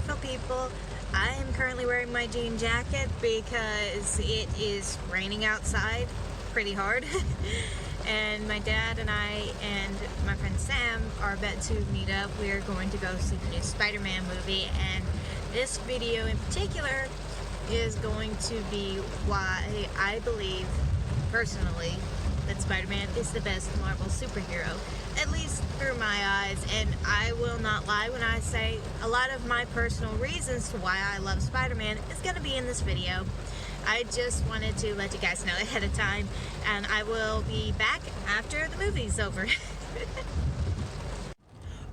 wonderful people. I am currently wearing my jean jacket because it is raining outside pretty hard. And my dad and I and my friend Sam are about to meet up. We are going to go see the new Spider-Man movie, and this video in particular is going to be why I believe, personally, that Spider-Man is the best Marvel superhero, at least through my eyes. And I will not lie when I say a lot of my personal reasons to why I love Spider-Man is going to be in this video. I just wanted to let you guys know ahead of time, and I will be back after the movie's over.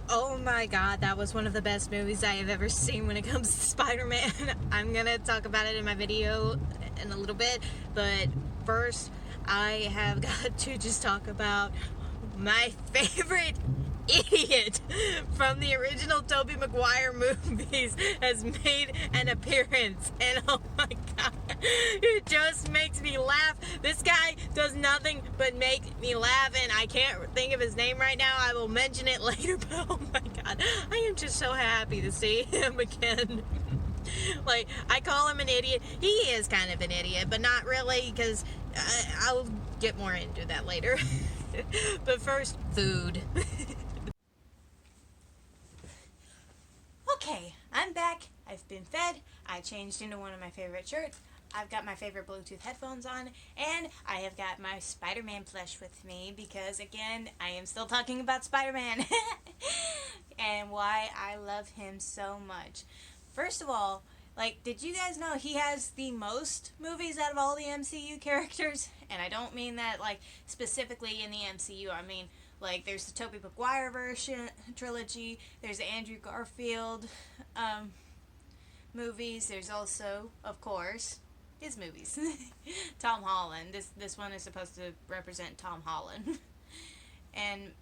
Oh my god, that was one of the best movies I have ever seen when it comes to Spider-Man. I'm gonna talk about it in my video in a little bit, but first I have got to just talk about my favorite idiot from the original Tobey Maguire movies has made an appearance, and oh my god, it just makes me laugh. This guy does nothing but make me laugh, and I can't think of his name right now. I will mention it later, but oh my god, I am just so happy to see him again. Like, I call him an idiot. He is kind of an idiot, but not really, because I'll get more into that later. But first, food. Okay, I'm back. I've been fed. I changed into one of my favorite shirts. I've got my favorite Bluetooth headphones on, and I have got my Spider-Man plush with me because, again, I am still talking about Spider-Man and why I love him so much. First of all, like, did you guys know he has the most movies out of all the MCU characters? And I don't mean that, like, specifically in the MCU. I mean, like, there's the Tobey Maguire version trilogy. There's the Andrew Garfield movies. There's also, of course, his movies. Tom Holland. This one is supposed to represent Tom Holland. And,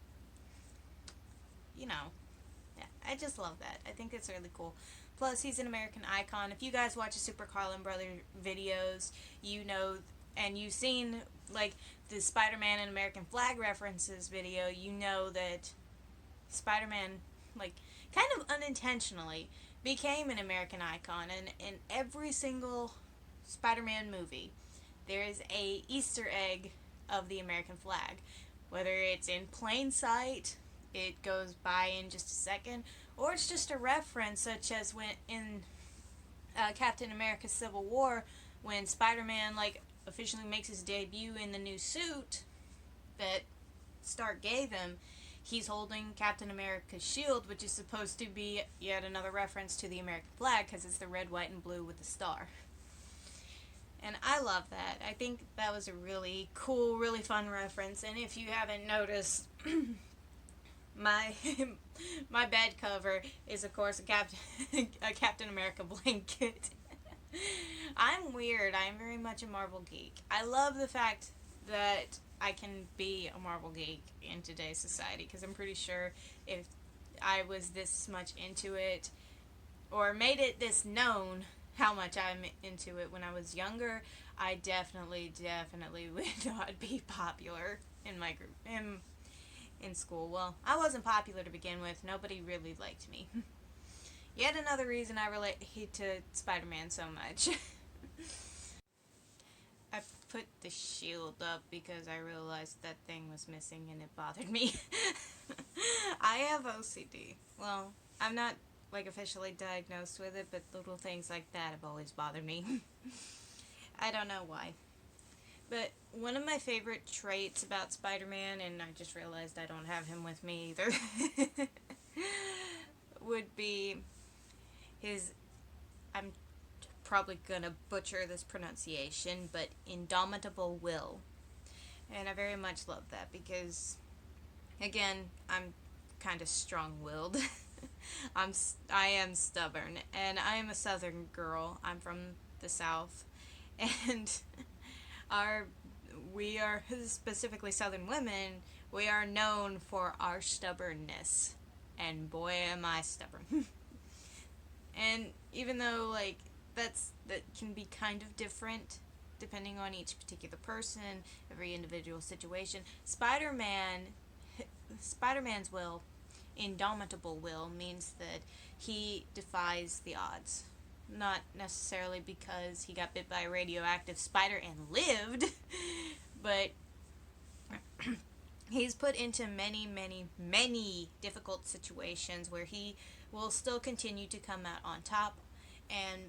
you know, yeah, I just love that. I think it's really cool. Plus, he's an American icon. If you guys watch the Super Carlin Brother videos, you know, and you've seen, like, the Spider-Man and American flag references video, you know that Spider-Man, like, kind of unintentionally became an American icon. And in every single Spider-Man movie, there is a Easter egg of the American flag. Whether it's in plain sight, it goes by in just a second, or it's just a reference, such as when in Captain America Civil War, when Spider-Man, like, officially makes his debut in the new suit that Stark gave him. He's holding Captain America's shield, which is supposed to be yet another reference to the American flag, because it's the red, white, and blue with the star. And I love that. I think that was a really cool, really fun reference. And if you haven't noticed, my bed cover is, of course, a Captain America blanket. I'm weird. I'm very much a Marvel geek. I love the fact that I can be a Marvel geek in today's society, because I'm pretty sure if I was this much into it, or made it this known how much I'm into it when I was younger, I definitely would not be popular in my group, in school. Well, I wasn't popular to begin with. Nobody really liked me. Yet another reason I relate to Spider-Man so much. I put the shield up because I realized that thing was missing and it bothered me. I have OCD. Well, I'm not, like, officially diagnosed with it, but little things like that have always bothered me. I don't know why. But one of my favorite traits about Spider-Man, and I just realized I don't have him with me either, would be his, I'm probably gonna butcher this pronunciation, but indomitable will. And I very much love that because, again, I'm kind of strong-willed. I am stubborn, and I am a southern girl. I'm from the South, and we are, specifically southern women, we are known for our stubbornness, and boy am I stubborn. And even though, like, that can be kind of different depending on each particular person, every individual situation, Spider-Man's will indomitable will means that he defies the odds. Not necessarily because he got bit by a radioactive spider and lived, but he's put into many, many, many difficult situations where he will still continue to come out on top. And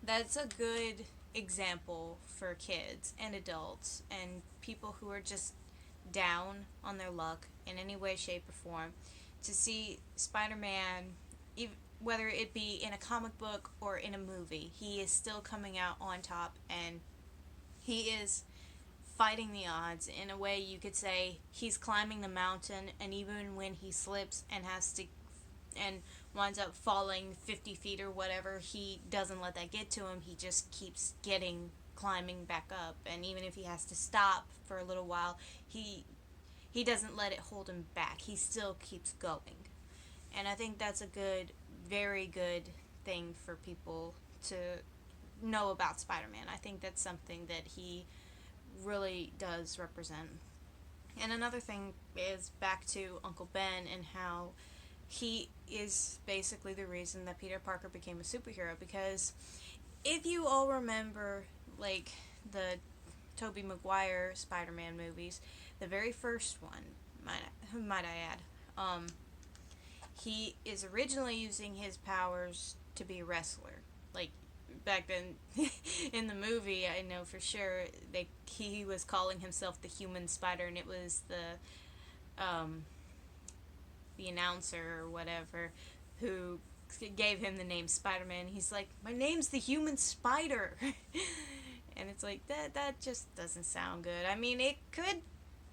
that's a good example for kids and adults and people who are just down on their luck in any way, shape, or form, to see Spider-Man, whether it be in a comic book or in a movie, he is still coming out on top, and he is fighting the odds. In a way, you could say he's climbing the mountain, and even when he slips and has to and winds up falling 50 feet or whatever, he doesn't let that get to him. He just keeps climbing back up, and even if he has to stop for a little while, he doesn't let it hold him back. He still keeps going. And I think that's a good, very good thing for people to know about Spider-Man. I think that's something that he really does represent. And another thing is back to Uncle Ben and how he is basically the reason that Peter Parker became a superhero. Because if you all remember, like, the Tobey Maguire Spider-Man movies, the very first one, might I add, he is originally using his powers to be a wrestler. Like, back then, in the movie, I know for sure, he was calling himself the Human Spider, and it was the announcer or whatever who gave him the name Spider-Man. He's like, my name's the Human Spider. And it's like, that just doesn't sound good. I mean, it could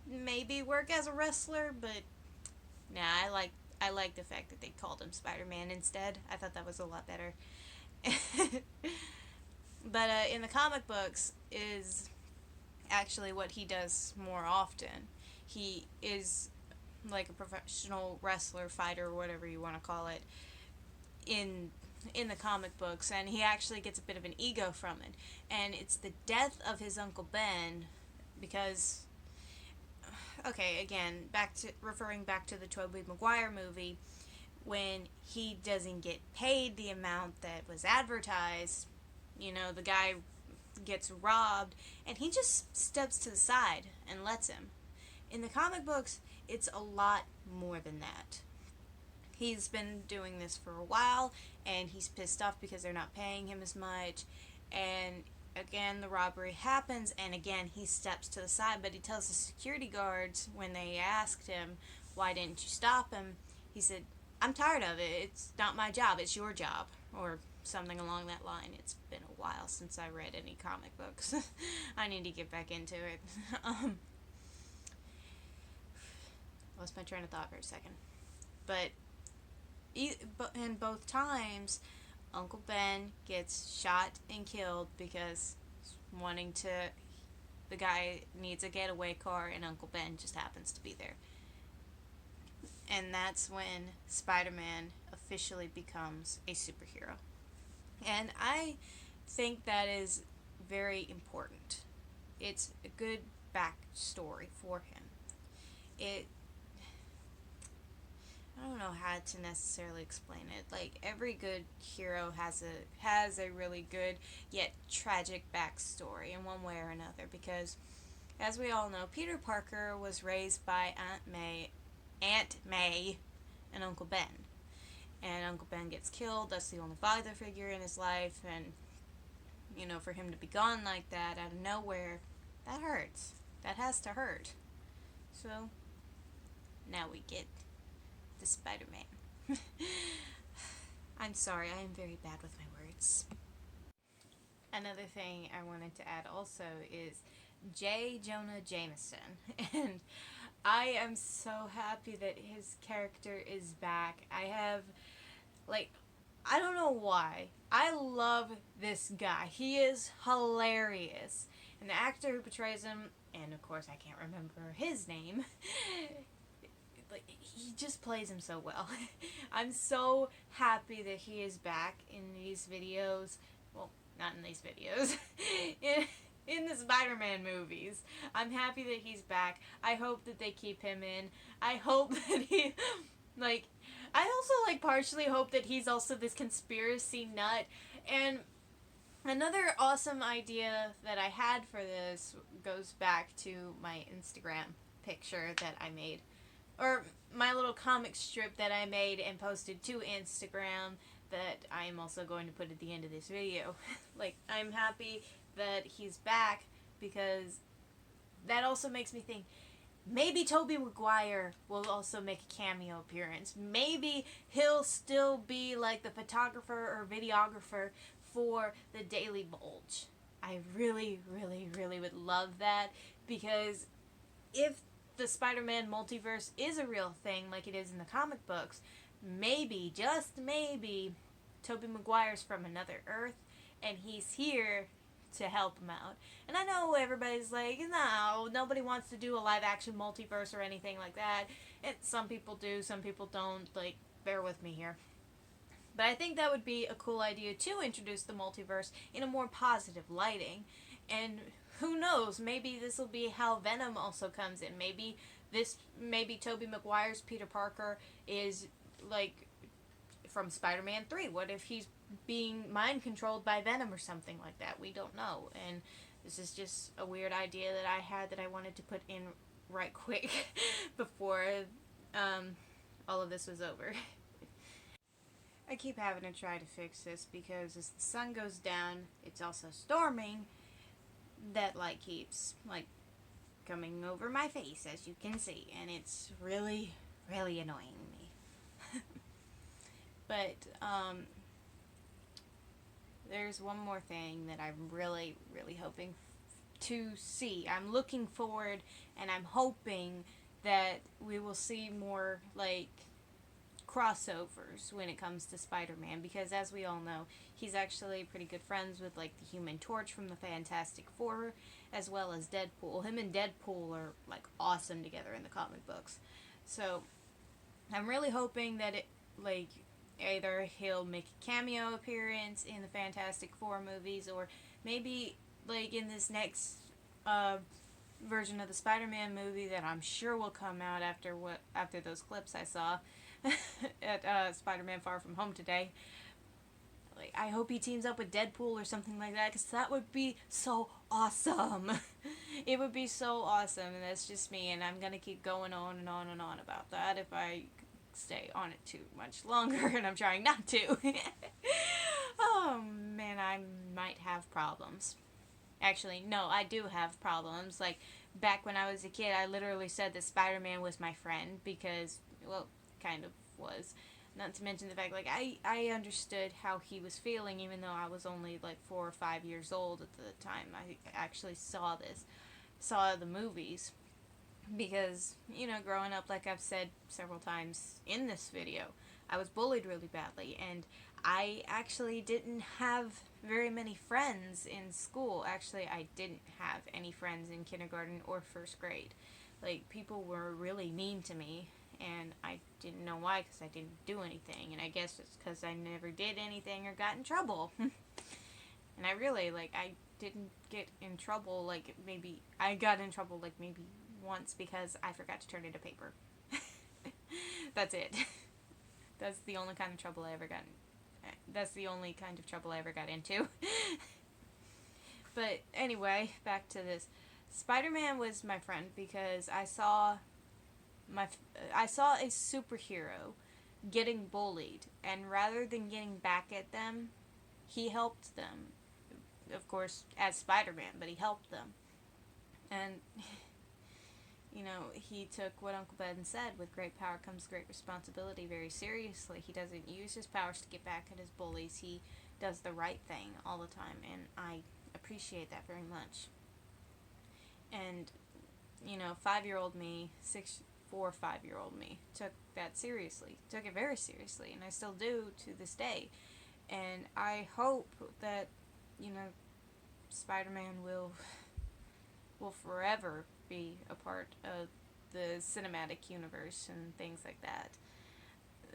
maybe work as a wrestler, but nah, I like the fact that they called him Spider-Man instead. I thought that was a lot better. But in the comic books is actually what he does more often. He is like a professional wrestler, fighter, or whatever you want to call it, in the comic books, and he actually gets a bit of an ego from it. And it's the death of his Uncle Ben, because, okay, again, referring back to the Tobey Maguire movie, when he doesn't get paid the amount that was advertised, the guy gets robbed, and he just steps to the side and lets him. In the comic books, it's a lot more than that. He's been doing this for a while, and he's pissed off because they're not paying him as much, and again, the robbery happens, and again, he steps to the side, but he tells the security guards, when they asked him, why didn't you stop him, he said, I'm tired of it, it's not my job, it's your job, or something along that line. It's been a while since I read any comic books. I need to get back into it. Lost my train of thought for a second. But in both times, Uncle Ben gets shot and killed because the guy needs a getaway car, and Uncle Ben just happens to be there. And that's when Spider-Man officially becomes a superhero. And I think that is very important. It's a good backstory for him. I don't know how to necessarily explain it. Like, every good hero has a really good yet tragic backstory in one way or another, because as we all know, Peter Parker was raised by Aunt May and Uncle Ben. And Uncle Ben gets killed. That's the only father figure in his life, and for him to be gone like that out of nowhere, that hurts. That has to hurt. So now we get the Spider-Man. I'm sorry, I am very bad with my words. Another thing I wanted to add also is J. Jonah Jameson. And I am so happy that his character is back. I don't know why. I love this guy. He is hilarious. And the actor who portrays him, and of course I can't remember his name, he just plays him so well. I'm so happy that he is back in these videos. Well, not in these videos. in the Spider-Man movies. I'm happy that he's back. I hope that they keep him in. I hope that Like, I also, like, partially hope that he's also this conspiracy nut. And another awesome idea that I had for this goes back to my Instagram picture that I made. Or my little comic strip that I made and posted to Instagram that I am also going to put at the end of this video. Like, I'm happy that he's back because that also makes me think maybe Tobey Maguire will also make a cameo appearance. Maybe he'll still be like the photographer or videographer for the Daily Bulge. I really, really, really would love that, because if the Spider-Man multiverse is a real thing like it is in the comic books, maybe, just maybe, Tobey Maguire's from another Earth and he's here to help him out. And I know everybody's like, no, nobody wants to do a live action multiverse or anything like that. And some people do, some people don't. Like, bear with me here. But I think that would be a cool idea to introduce the multiverse in a more positive lighting. And who knows, maybe this will be how Venom also comes in. Maybe Tobey Maguire's Peter Parker is like from Spider-Man 3. What if he's being mind controlled by Venom or something like that? We don't know. And this is just a weird idea that I had that I wanted to put in right quick before all of this was over. I keep having to try to fix this because as the sun goes down, it's also storming. That light keeps, like, coming over my face, as you can see, and it's really, really annoying me. But, there's one more thing that I'm really, really hoping to see. I'm looking forward, and I'm hoping that we will see more, like, crossovers when it comes to Spider-Man, because as we all know, he's actually pretty good friends with, like, the Human Torch from the Fantastic Four, as well as Deadpool. Him and Deadpool are, like, awesome together in the comic books. So, I'm really hoping that it, like, either he'll make a cameo appearance in the Fantastic Four movies, or maybe, like, in this next, version of the Spider-Man movie that I'm sure will come out after those clips I saw at Spider-Man Far From Home today. Like, I hope he teams up with Deadpool or something like that, because that would be so awesome. It would be so awesome, and that's just me, and I'm gonna keep going on and on and on about that if I stay on it too much longer, and I'm trying not to. Oh man, I might have problems. Actually, no, I do have problems. Like, back when I was a kid, I literally said that Spider-Man was my friend because, well, kind of was. Not to mention the fact, like, I understood how he was feeling, even though I was only, like, 4 or 5 years old at the time I actually saw the movies. Because, you know, growing up, like I've said several times in this video, I was bullied really badly, and I actually didn't have very many friends in school. Actually, I didn't have any friends in kindergarten or first grade. Like, people were really mean to me, and I didn't know why, because I didn't do anything, and I guess it's because I never did anything or got in trouble. And I really, like, I didn't get in trouble, like, maybe, I got in trouble, like, maybe once because I forgot to turn in a paper. That's it. That's the only kind of trouble I ever got in. That's the only kind of trouble I ever got into. But anyway, back to this. Spider-Man was my friend because I saw a superhero getting bullied, and rather than getting back at them, he helped them. Of course, as Spider-Man, but he helped them. And you know, he took what Uncle Ben said, with great power comes great responsibility, very seriously. He doesn't use his powers to get back at his bullies. He does the right thing all the time, and I appreciate that very much. And, you know, 5-year-old me, 4 or 5-year-old me, took that seriously. Took it very seriously, and I still do to this day. And I hope that, you know, Spider-Man will forever be a part of the cinematic universe and things like that,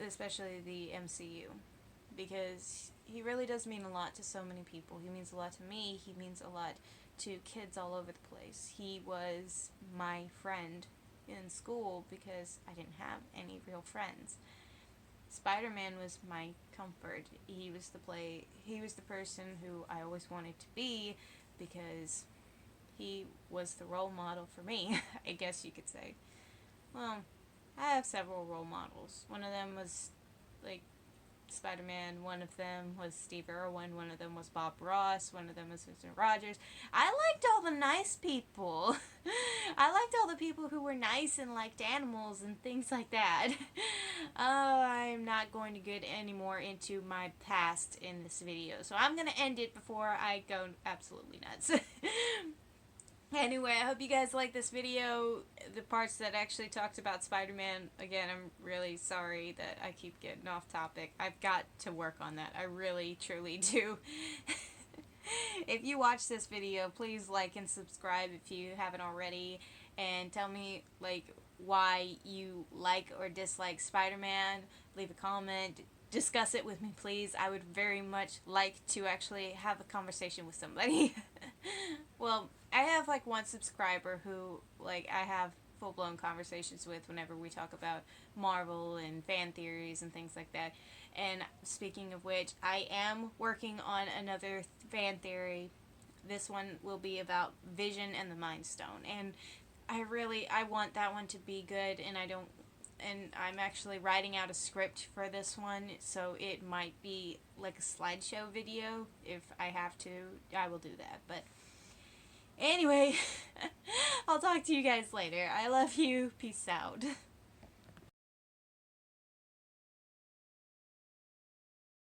especially the MCU, because he really does mean a lot to so many people. He means a lot to me. He means a lot to kids all over the place. He was my friend in school because I didn't have any real friends. Spider-Man was my comfort. He was the person who I always wanted to be because he was the role model for me, I guess you could say. Well, I have several role models. One of them was like Spider-Man, one of them was Steve Irwin, one of them was Bob Ross, one of them was Mr. Rogers. I liked all the nice people. I liked all the people who were nice and liked animals and things like that. Oh, I'm not going to get any more into my past in this video, so I'm going to end it before I go absolutely nuts. Anyway, I hope you guys like this video, the parts that actually talked about Spider-Man. Again, I'm really sorry that I keep getting off topic. I've got to work on that. I really, truly do. If you watch this video, please like and subscribe if you haven't already. And tell me, like, why you like or dislike Spider-Man. Leave a comment. Discuss it with me, please. I would very much like to actually have a conversation with somebody. Well, I have like one subscriber who like I have full-blown conversations with whenever we talk about Marvel and fan theories and things like that. And speaking of which, I am working on another fan theory. This one will be about Vision and the Mind Stone, and I want that one to be good, and I'm actually writing out a script for this one, so it might be like a slideshow video. If I have to, I will do that. But anyway, I'll talk to you guys later. I love you. Peace out.